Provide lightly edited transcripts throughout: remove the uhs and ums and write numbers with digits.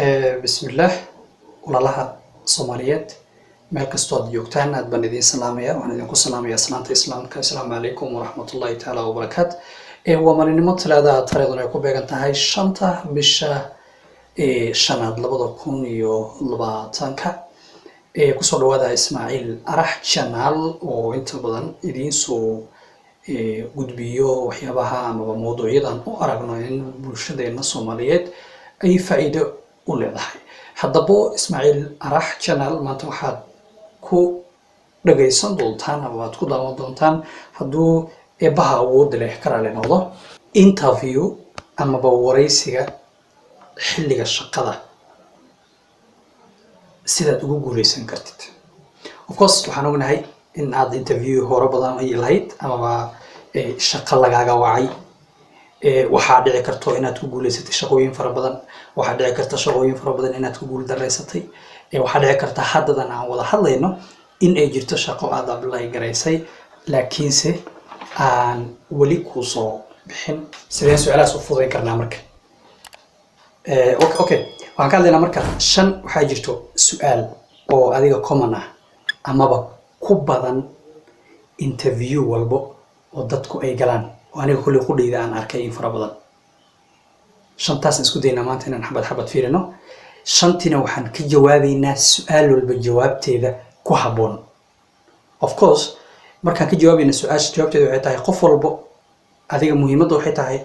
Bismillah walaalaha Soomaaliyeed meel kastoo aad joogtaan aad baan idin salaamaya waxaan idinku salaamayaa salaanta islaamka assalaamu calaykum waraxmatullaahi tacaala wabarakaatu waa maalinimo talaada taariikhdu ay ku beegan tahay 5 bisha shanaad 2020 kusoo dhawaada Ismaaciil Arax channel oo inta badan idiin soo gudbiyo waxyaabaha ama mowduucyadan u aragno in bulshadeena Soomaaliyeed ay faa'iido u leedahay. Haddaba Ismaaciil Arax channel maanta waxaad ku dhageysan doontaan ama waad ku daawan doontaan hadduu eebaha awood leh ka raali noqdo interview ama wareysiga xilliga shaqada sidaad ugu guuleysan kartid. Of course waxaan ognahay in aad interview hore badan ay lahayd ama shaqo lagaaga wacay waxaa dhici karto inaad ku guuleysatay shaqooyin fara badan waxaa dhici karta shaqooyin fara badan inaad ku guul dareysatay waxaa dhici karta haddadan aan wada hadlayno in ay jirto shaqo aad apply gareysay laakiinse aan weli ku soo bixin sideen su'aalahaas u fududeyn karnaa marka okay waxaan ka hadlaynaa marka 5 waxaa jirto su'aal oo adiga common ah amaba ku badan interview walbo oo dadku ay galaan aniga kulli qudhayda aan arkay in fara badan 5taas isku dayna maanta inaan xabad fiirino 5tina waxaan ka jawaabaynaa su'aal walba jawaabteeda ku haboon. Of course markaan ka jawaabayna su'aasha jawaabteeda waxay tahay qof walba adiga muhiimadda waxay tahay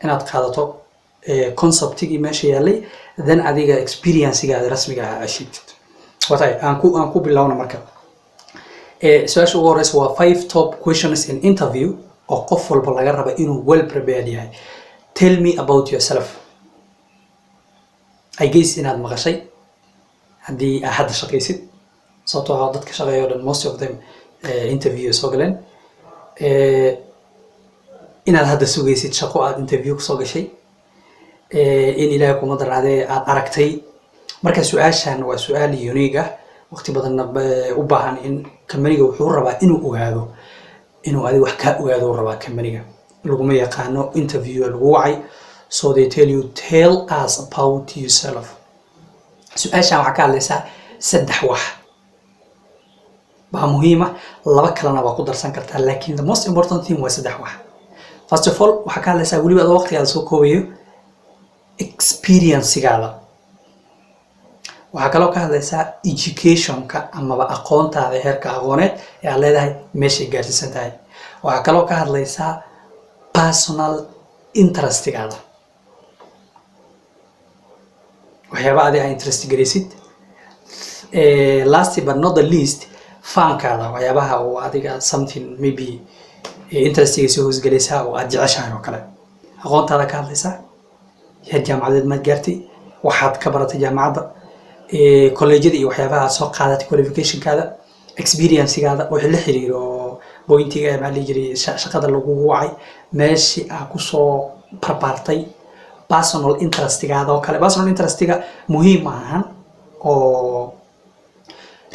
inaad qaadato conceptigii meesha yaalay then adiga experience-gaaga rasmiga ah ashidid watay aan ku bilowna marka su'aasha ugu horeysa waa 5 top questions in interview oo qof walba laga rabo inuu well prepared yahay. Tell me about yourself. I guess inaad maqashay haddii aad hadda shaqaysid sababtoo ah dadka shaqeeyo dhan most of them interview soo galeen inaad hadda sugaysid shaqo aad interview kusoo gashay in ilaahay kuma daraadee aad aragtay marka su'aashan waa su'aal unique ah waqti badan u baahan in kamaniga wuxuu rabaa inuu ogaado inuu adiga wax ka ogaado rabaa kamaniga laguma yaqaano interview lagu wacay so they tell us about yourself. Su'aashan waxaa ka hadlaysaa 3 wax baa muhiima 2 kalena waa ku darsan kartaa laakiin the most important thing waa 3 wax. First of all waxaa ka hadlaysaa weliba adoo waqtigaada soo koobayo experience-gaada waxaa kaloo ka hadlaysaa education-ka amaba aqoontaada heerka aqooneed ee aad leedahay meeshay gaarsiisan tahay waxaa kaloo ka hadlaysaa personal interest-gaada waxyaaba adiga interest garaysid last but not the least fankaada waxyaabaha oo adiga something maybe interest-ga soo hoosgalaysaa oo aad jeceshahay oo kale aqoontaada ka hadlaysaa heer jaamacadeed maad gaartay waxaad ka baratay jaamacadda collegeada iyo waxyaabaha soo qaadatay qualification-kaada experience-gaada wixii la xiriiro pointiga ma la jiray shaqada lagu wacay meeshii aad ku soo barbaartay personal interest-gaada oo kale personal interest-ga muhiim ahaan oo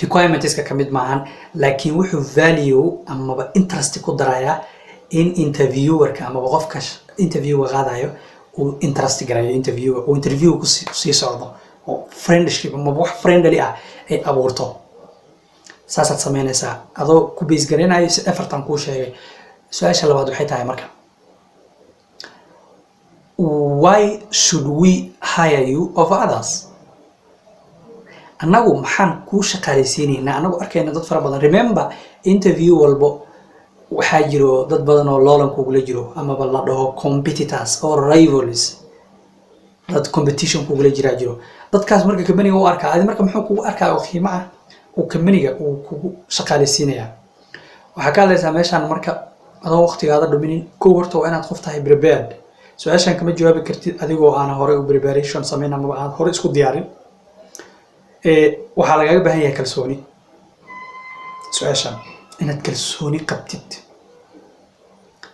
requirements-ka kamid maahan laakiin wuxuu value amaba interest ku darayaa in interviewer-ka amaba qofka interview-ga qaadayo uu interest garayo interview ku sii socdo oo friendship amaba wax friendly ah ay abuurto saasaad sameynaysaa adoo ku base garanayo si effortan kuu sheegay. Su'aasha labaad waxay tahay marka why should we hire you over others? Anagu maxaan kuu shaqaaleysiinaynaa anagu arkayna dad fara badan. Remember interview walbo waxaa jiro dad badan oo loolan kugula jiro amaba la dhaho competitors or rivals dad competition kugula jiro dadkaas marka kamaniga u arkaa adi marka muxuu kugu arkaa oo qiimo ah oo kamaniga uu kugu shaqaaleysiinaya waxaa ka hadlaysaa meeshaan marka adoo waqtigaada dhuminin koo horta waa inaad qof tahay prepared. Su'aashan kama jawaabi kartid adigoo aan hore u preparation sameyn ama aan hore isku diyaarin waxaa lagaaga baahan yahay kalsooni. Su'aashan inaad kalsooni qabtid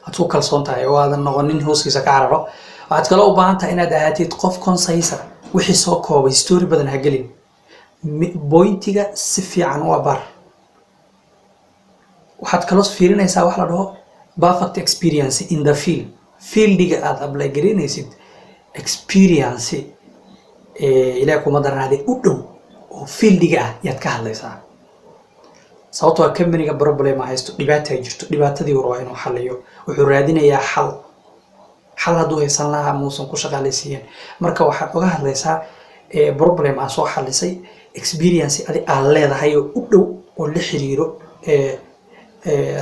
aad ku kalsoon tahay oo aadan noqonin hooskiisa ka cararo waxaad kaloo u baahan tahay inaad ahaatid qof concise wixii soo koobay story badan ha gelin pointiga si fiican u abar waxaad kaloo fiirinaysaa wax la dhaho perfect experience in the field fieldiga aad apply gareynaysid experience ilaa kuma daranaade u dhow oo fieldiga ah yaad ka hadlaysaa sababtoo company-ga problem haysto dhibaato jirto dhibaatadii waa inuu xaliyo wuxuu raadinayaa xal hadduu haysan lahaa muusan ku shaqaalaysiiyeen marka waxaad uga hadlaysaa problem aan soo xalisay experience adi aad leedahay oo u dhow oo la xiriiro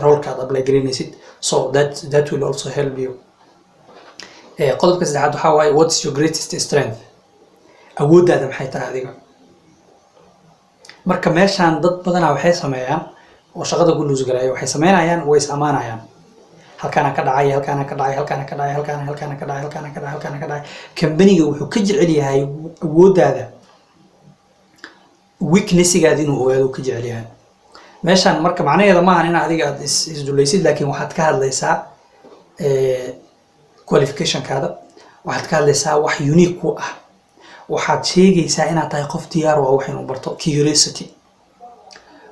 roolkaad apply garinaysid so that will also help you qodobka saddexaad waxaa waaye what is your greatest strength awooddaada maxay tahay adiga marka meeshaan dad badanaa waxay sameeyaan oo shaqada ku luus galaya waxay sameynayaan way is amaanayaan halkaana ka dhacay halkaana ka dhacay halkaana ka dhacay halkaana ka dhacay halkaana ka dhacay halkaana ka dhacay company-ga wuxuu ka jecel yahay awooddaada weakness-igaada inuu ogaado ka jecel yahay meeshaan marka macnaheeda maahan in adiga aad isdulaysid laakiin waxaad ka hadlaysaa qualification-kaada waxaad ka hadlaysaa wax unique ku ah waxaad sheegaysaa inaad tahay qof diyaar u ah wax inuu barto curiosity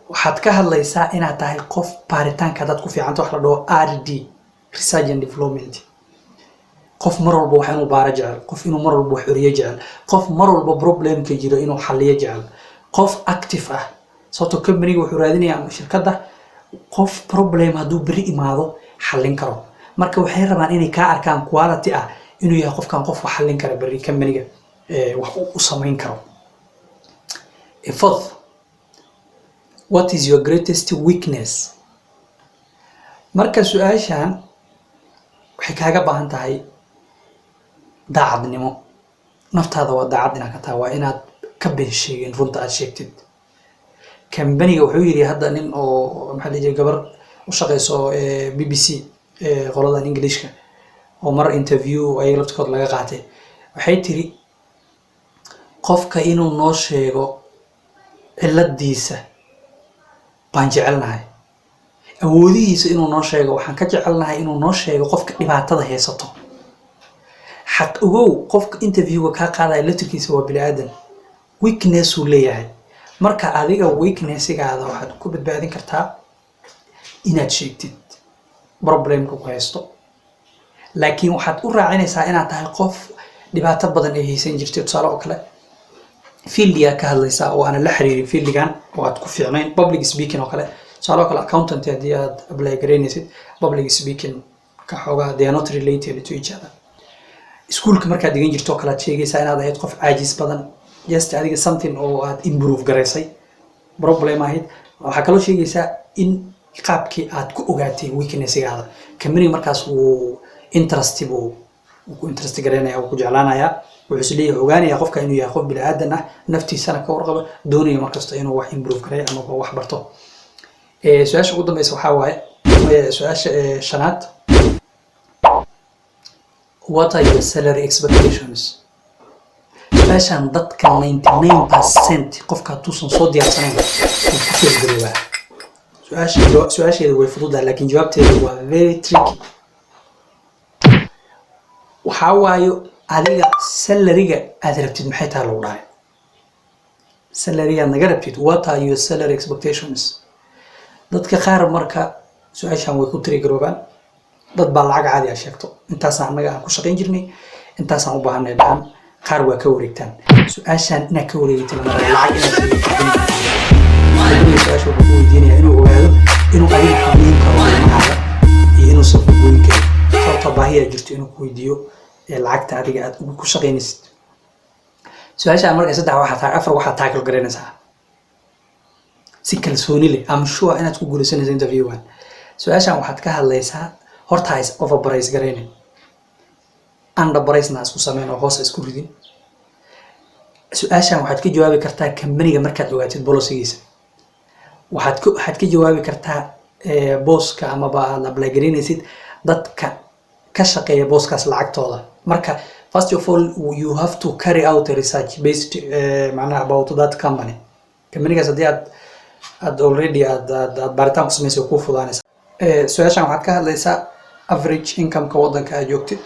waxaad ka hadlaysaa inaad tahay qof baaritaanka dad ku fiicanta wax la dhaho RD research and development qof mar walba wax inuu baaro jecel qof inuu mar walba wax xoriyo jecel qof mar walba problemka jiro inuu xalliyo jecel qof active ah sababtoo company-ga wuxuu raadinayaa ama shirkadda qof problem hadduu beri imaado xallin karo marka waxay rabaan inay kaa arkaan quality ah inuu yahay qofkan qof wax xallin kara beri company-ga wax u samayn karo fourth what is your greatest weakness marka su-aashan waxay kaaga baahan tahay daacadnimo naftaada waa daacad inaad ka tahay waa inaad ka been sheegin runta aad sheegtid company-ga wuxuu yidhi hadda nin oo maxaa la jiray gabar u shaqeyso BBC qoladan Englishka oo mar interview ay laftood laga qaatay waxay tiri qofka inuu noo sheego ciladiisa baan jecelnahay awoodihiisa inuu noo sheego waxaan ka jecelnahay inuu noo sheego qofka dhibaatada haysato xaq ogow qofka interview-ga ka qaadaya laftirkiisa waa bini'aadan weakness uu leeyahay marka adiga weakness-igaada waxaad ku badbaadin kartaa inaad sheegtid problemka ku haysto laakiin waxaad u raacinaysaa inaad tahay qof dhibaato badan ay haysan jirtay tusaale oo kale fieldiga ka hadlaysaa oo aan la xiriirin fieldigan oo aad ku fiicnayn public speaking oo kale tusaale oo kale accountant haddii aad apply garaynaysid public speaking ka xoogaa they are not related to each other iskuulka markaad dhigan jirto oo kale aad sheegaysaa inaad ahayd qof caajis badan just adiga something oo aad improve garaysay problem ahayd waxaa kaloo sheegaysaa in qaabkii aad ku ogaatay weakness-igaada company markaas uu interest buu ku interest garaynaya oo ku jeclaanaya wuxuu is leeyahay ogaanaya qofka inuu yahay qof bini'aadan ah naftiisana ka warqabo doonaya markasta inuu wax improve gareeyo ama wax barto su-aasha ugu dambeysa waxaa waaye su-aasha shanaad what are your salary expectations su-aashan dadka 99% qofka hadduusan soo diyaarsanayn wuu ku feelgaroobaa su-aasheeda way fududahay laakiin jawaabteeda waa very tricky waxaa waayo adiga salariga aad rabtid maxay tahay lagu dhahay salariga naga rabtid what are your salary expectations dadka qaar marka su-aashan way ku tirigaroobaan dad baa lacag caadi ah sheegto intaasaan annaga aan ku shaqayn jirnay intaasaan u baahanay dhahan qaar waa ka wareegtaan su-aashan inaad ka wareegtid lacag inaad su-aasha wuxuu ku weydiinaya inuu ogaado inuu adiga xubniin karo ilmahaaga iyo inuusan ku goyn karin sababta baahiyaa jirto inuu ku weydiiyo lacagta adiga aad ku shaqaynaysid su-aashaan marka saddex waxaa tahay afar waxaa taakal garaynaysaa si kalsooni leh am sure inaad ku guulaysanayso interview-gan su-aashaan waxaad ka hadlaysaa horta is overprice garaynin underprice-na isku sameyn oo hoos isku ridin su-aashaan waxaad ka jawaabi kartaa company-ga markaad ogaatid bolosigiisa waxaad ka jawaabi kartaa booska amaba aad apply garaynaysid dadka ka shaqeeya booskaas lacagtooda marka first of all you have to carry out a research based macnaha about that company company-gaas haddii aad already aad baaritaan ku samaysay ku fudaanaysa su-aashan waxaad ka hadlaysaa average income-ka waddanka aad joogtid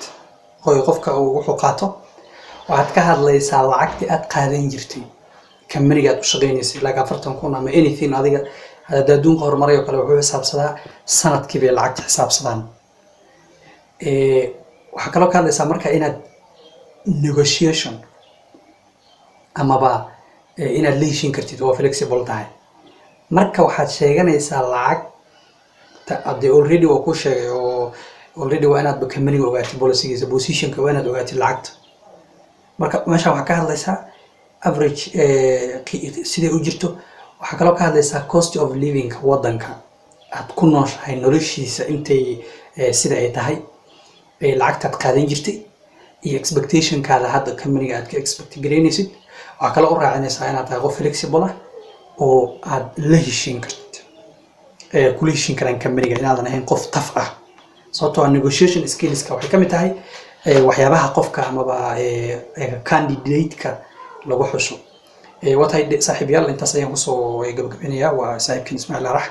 oo qofka uu wuxuu qaato waxaad ka hadlaysaa lacagtii aad qaadan jirtay company-ga aad u shaqaynaysay like 40,000 ama anything adiga adduunka horumaray oo kale wuxuu xisaabsadaa sanadkii bay lacagta xisaabsadaan waxaa kaloo ka hadlaysaa marka inaad negotiation amaba inaad la heshiin kartid oo flexible tahay. marka waxaad sheeganaysaa lacag hadii already waa ku sheegay oo already waa inaad company-ga ogaatid policy-giisa, position-ka waa inaad ogaatid lacagta. marka meesha waxaa ka hadlaysaa average sidee u jirto. waxaa kaloo ka hadlaysaa cost of living wadanka aad ku nooshahay noloshiisa intay sida ay tahay, lacagtaad qaadan jirtay iyo expectation-kaada hadda company-ga aad ka expect gareynaysid. waxaa kaloo u raacinaysaa inaad tahay qof flexible ah oo aad la heshiin kartid kula heshiin karaan company-ga, inaadan ahayn qof taf ah. sababtoo negotiation skills-ka waxay ka mid tahay waxyaabaha qofka amaba candidate-ka lagu xuso. watay saaxiibayaal intaas ayaan kusoo gabagabinayaa. waa saaxiibkiin Ismaaciil Arax.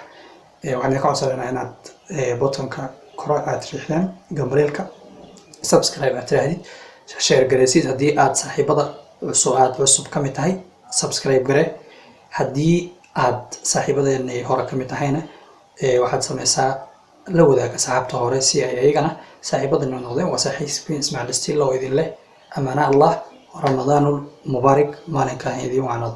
waxaan idinka codsanaynaa inaad buttonka kore aad riixdaan gambaleelka, subscribe aad tirahdid, share gareysid. haddii aad saaxiibada cusub ka mid tahay subscribe gare. haddii aad saaxiibadeen hore ka mid tahayna waxaad sameysaa la wadaaga asxaabta hore si ay ayagana saaxiibadana noqdeen. waa saaxiibkiin Ismaaciil Still oo idin leh amaana Allah. رمضان المبارك مالك هذه وعنده.